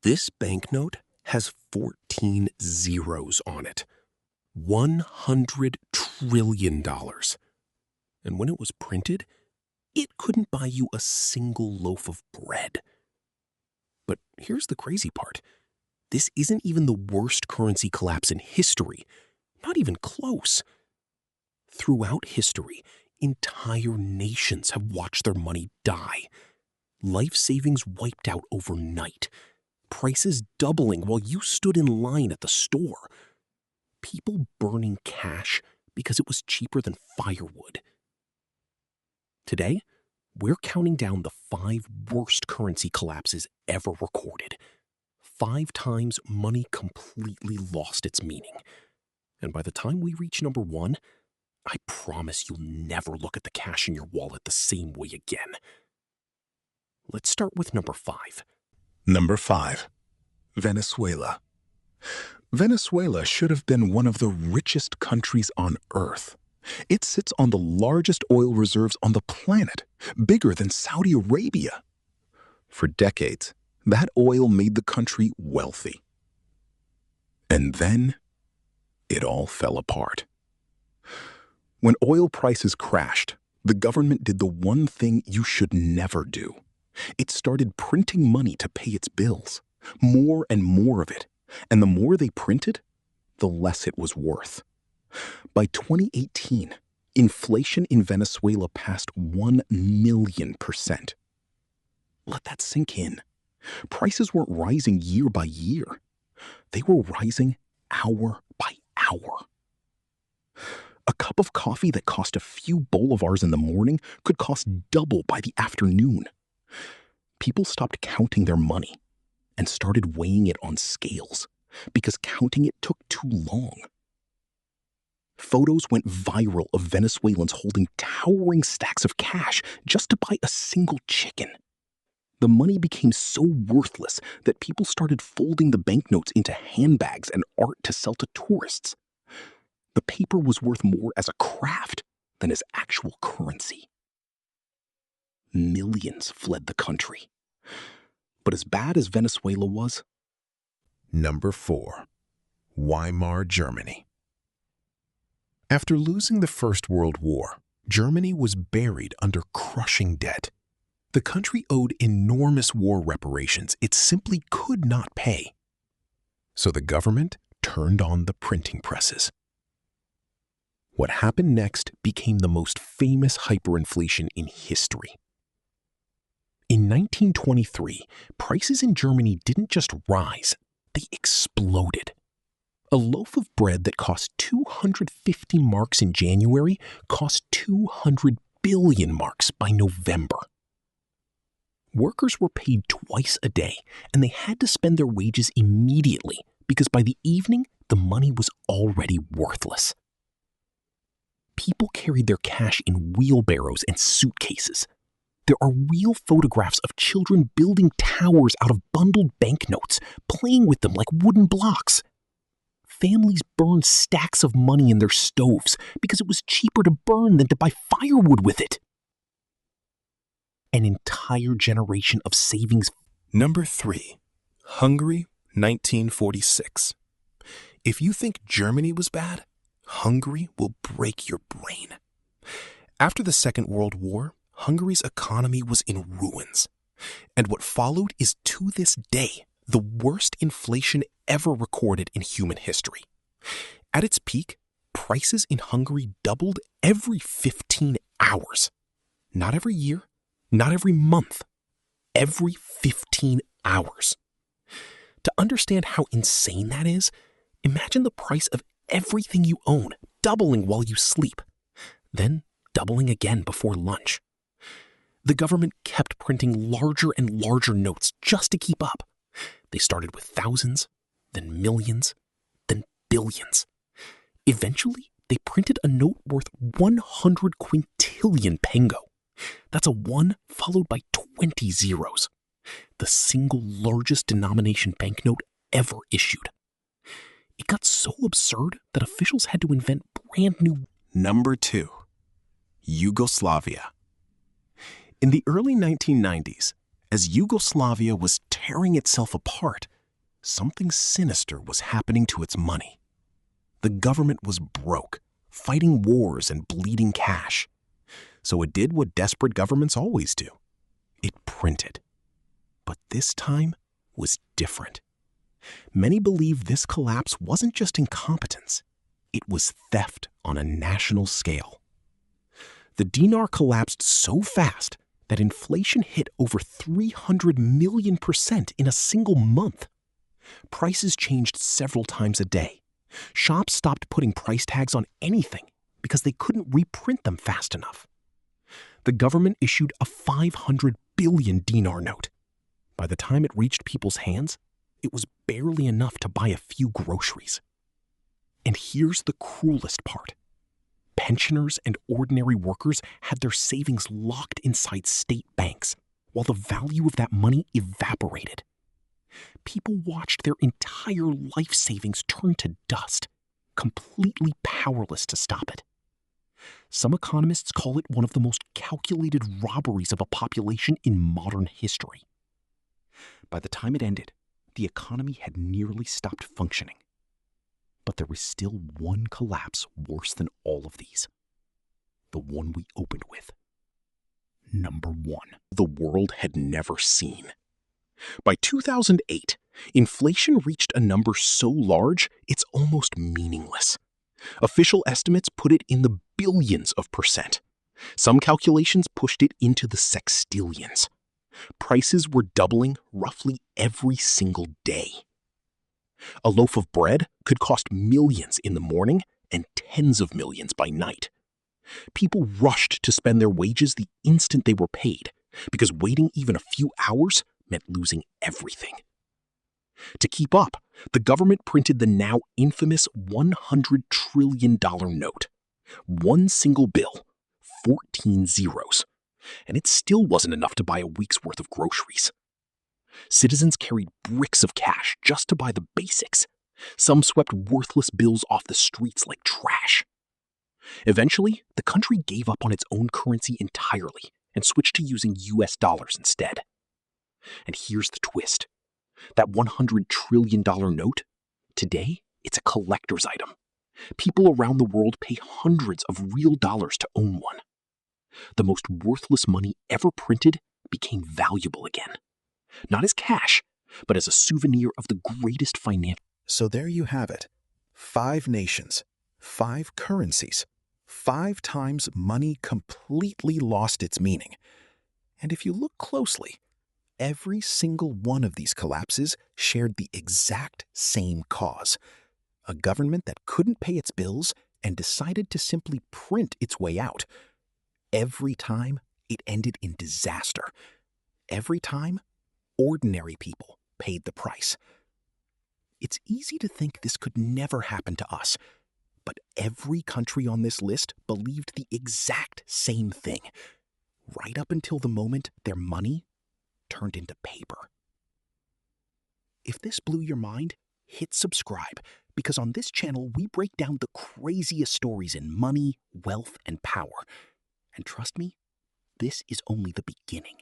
This banknote has 14 zeros on it. $100 trillion. And when it was printed, it couldn't buy you a single loaf of bread. But here's the crazy part. This isn't even the worst currency collapse in history. Not even close. Throughout history, entire nations have watched their money die. Life savings wiped out overnight. Prices doubling while you stood in line at the store. People burning cash because it was cheaper than firewood. Today, we're counting down the 5 worst currency collapses ever recorded. 5 times money completely lost its meaning. And by the time we reach number 1, I promise you'll never look at the cash in your wallet the same way again. Let's start with number 5. Number 5. Venezuela. Venezuela should have been one of the richest countries on Earth. It sits on the largest oil reserves on the planet, bigger than Saudi Arabia. For decades, that oil made the country wealthy. And then, it all fell apart. When oil prices crashed, the government did the one thing you should never do. It started printing money to pay its bills, more and more of it. And the more they printed, the less it was worth. By 2018, inflation in Venezuela passed 1,000,000%. Let that sink in. Prices weren't rising year by year. They were rising hour by hour. A cup of coffee that cost a few bolivars in the morning could cost double by the afternoon. People stopped counting their money and started weighing it on scales because counting it took too long. Photos went viral of Venezuelans holding towering stacks of cash just to buy a single chicken. The money became so worthless that people started folding the banknotes into handbags and art to sell to tourists. The paper was worth more as a craft than as actual currency. Millions fled the country. But as bad as Venezuela was, Number 4. Weimar Germany. After losing the First World War, Germany was buried under crushing debt. The country owed enormous war reparations it simply could not pay. So the government turned on the printing presses. What happened next became the most famous hyperinflation in history. In 1923, prices in Germany didn't just rise, they exploded. A loaf of bread that cost 250 marks in January cost 200 billion marks by November. Workers were paid twice a day, and they had to spend their wages immediately because by the evening, the money was already worthless. People carried their cash in wheelbarrows and suitcases. There are real photographs of children building towers out of bundled banknotes, playing with them like wooden blocks. Families burned stacks of money in their stoves because it was cheaper to burn than to buy firewood with it. An entire generation of savings. Number 3. Hungary, 1946. If you think Germany was bad, Hungary will break your brain. After the Second World War, Hungary's economy was in ruins. And what followed is to this day the worst inflation ever recorded in human history. At its peak, prices in Hungary doubled every 15 hours. Not every year, not every month, every 15 hours. To understand how insane that is, imagine the price of everything you own doubling while you sleep, then doubling again before lunch. The government kept printing larger and larger notes just to keep up. They started with thousands, then millions, then billions. Eventually, they printed a note worth 100 quintillion pengo. That's a 1 followed by 20 zeros. The single largest denomination banknote ever issued. It got so absurd that officials had to invent brand new. Number 2. Yugoslavia. In the early 1990s, as Yugoslavia was tearing itself apart, something sinister was happening to its money. The government was broke, fighting wars and bleeding cash. So it did what desperate governments always do. It printed. But this time was different. Many believe this collapse wasn't just incompetence. It was theft on a national scale. The dinar collapsed so fast that inflation hit over 300 million% in a single month. Prices changed several times a day. Shops stopped putting price tags on anything because they couldn't reprint them fast enough. The government issued a 500 billion dinar note. By the time it reached people's hands, it was barely enough to buy a few groceries. And here's the cruelest part. Pensioners and ordinary workers had their savings locked inside state banks, while the value of that money evaporated. People watched their entire life savings turn to dust, completely powerless to stop it. Some economists call it one of the most calculated robberies of a population in modern history. By the time it ended, the economy had nearly stopped functioning. But there was still one collapse worse than all of these. The one we opened with. Number 1. The world had never seen. By 2008, inflation reached a number so large it's almost meaningless. Official estimates put it in the billions of percent. Some calculations pushed it into the sextillions. Prices were doubling roughly every single day. A loaf of bread could cost millions in the morning and tens of millions by night. People rushed to spend their wages the instant they were paid, because waiting even a few hours meant losing everything. To keep up, the government printed the now infamous $100 trillion note. One single bill, 14 zeros. And it still wasn't enough to buy a week's worth of groceries. Citizens carried bricks of cash just to buy the basics. Some swept worthless bills off the streets like trash. Eventually, the country gave up on its own currency entirely and switched to using US dollars instead. And here's the twist. That $100 trillion note, today it's a collector's item. People around the world pay hundreds of real dollars to own one. The most worthless money ever printed became valuable again. Not as cash, but as a souvenir of the greatest financial. So there you have it. 5 nations, 5 currencies, 5 times money completely lost its meaning. And if you look closely, every single one of these collapses shared the exact same cause. A government that couldn't pay its bills and decided to simply print its way out. Every time, it ended in disaster. Every time, ordinary people paid the price. It's easy to think this could never happen to us, but every country on this list believed the exact same thing, right up until the moment their money turned into paper. If this blew your mind, hit subscribe, because on this channel we break down the craziest stories in money, wealth, and power. And trust me, this is only the beginning.